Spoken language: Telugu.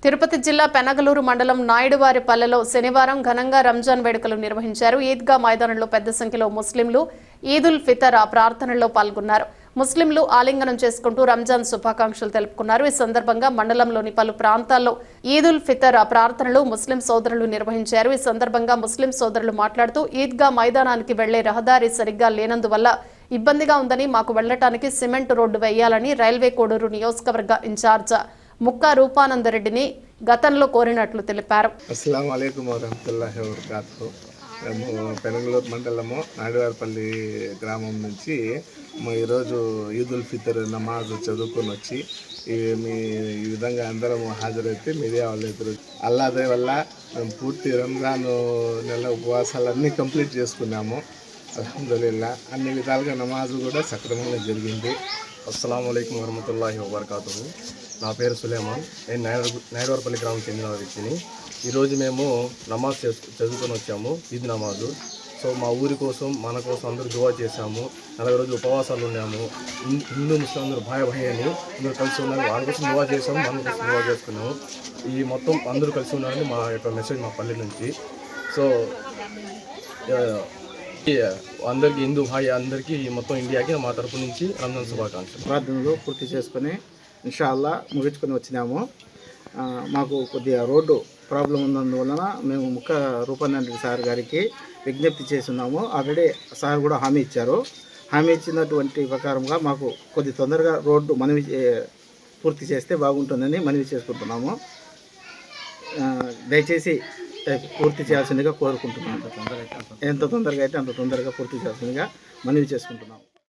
తిరుపతి జిల్లా పెనగలూరు మండలం నాయుడువారిపల్లెలో శనివారం ఘనంగా రంజాన్ వేడుకలు నిర్వహించారు. ఈద్గా మైదానంలో పెద్ద సంఖ్యలో ముస్లింలు ఈదుల్ ఫితర్ ప్రార్థనల్లో పాల్గొన్నారు. ముస్లింలు ఆలింగనం చేసుకుంటూ రంజాన్ శుభాకాంక్షలు తెలుపుకున్నారు. ఈ సందర్భంగా మండలంలోని పలు ప్రాంతాల్లో ఈదుల్ ఫితర్ ప్రార్థనలు ముస్లిం సోదరులు నిర్వహించారు. ఈ సందర్భంగా ముస్లిం సోదరులు మాట్లాడుతూ ఈద్గా మైదానానికి వెళ్లే రహదారి సరిగ్గా లేనందువల్ల ఇబ్బందిగా ఉందని, మాకు వెళ్లటానికి సిమెంట్ రోడ్డు వేయాలని రైల్వే కోడూరు నియోజకవర్గ ఇన్ఛార్జ్ ముక్కా రూపానందరెడ్డిని గతంలో కోరినట్లు తెలిపారు. అస్సలాము అలైకుం వరహమతుల్లాహి వబరకాతుహు. మేము పెనగలూరు మండలము నాయుడువారిపల్లి గ్రామం నుంచి ఈరోజు ఈదుల్ ఫితర్ నమాజ్ చదువుకొని వచ్చి ఈ విధంగా అందరం హాజరైతే మీడియా వాళ్ళు ఎదురు అల్లా దయ వల్ల మేము పూర్తి రంజాన్ నెల ఉపవాసాలన్నీ కంప్లీట్ చేసుకున్నాము. అల్హమ్దులిల్లా అన్ని విధాలుగా నమాజు కూడా సక్రమంగా జరిగింది. అస్సలాము అలైకుం వరహమతుల్లాహి వబరకాతుహు. నా పేరు సులేమాన్. నేను నాయుడువారిపల్లి గ్రామం చెందిన వ్యక్తిని. ఈరోజు మేము నమాజ్ చదువుకొని వచ్చాము, ఈద్ నమాజు. సో మా ఊరి కోసం, మన కోసం అందరూ దువా చేశాము. 40 రోజులు ఉపవాసాలు ఉన్నాము. హిందూ ముస్లిం అందరూ భాయ్ అని అందరూ కలిసి ఉన్నారు. వాళ్ళ కోసం దువా చేసాము, మన కోసం దువా చేసుకున్నాము. ఈ మొత్తం అందరూ కలిసి ఉన్నారని మా యొక్క మెసేజ్ మా పల్లె నుంచి. సో అందరికీ హిందూ భాయ్ అందరికీ మొత్తం ఇండియాకి మా తరపు నుంచి రంజాన్ శుభాకాంక్షలు. ప్రార్థనలు పూర్తి చేసుకుని ఇన్షాల్లా ముగించుకొని వచ్చినాము. మాకు కొద్దిగా రోడ్డు ప్రాబ్లం ఉన్నందువలన మేము ముక్కా రూపానందరెడ్డి సార్ గారికి విజ్ఞప్తి చేస్తున్నాము. ఆల్రెడీ సార్ కూడా హామీ ఇచ్చారు. హామీ ఇచ్చినటువంటి ప్రకారంగా మాకు కొద్ది తొందరగా రోడ్డు మనవి పూర్తి చేస్తే బాగుంటుందని మనవి చేసుకుంటున్నాము. దయచేసి పూర్తి చేయాల్సిందిగా కోరుకుంటున్నాము. ఎంత తొందరగా అయితే అంత తొందరగా పూర్తి చేయాల్సిందిగా మనవి చేసుకుంటున్నాము.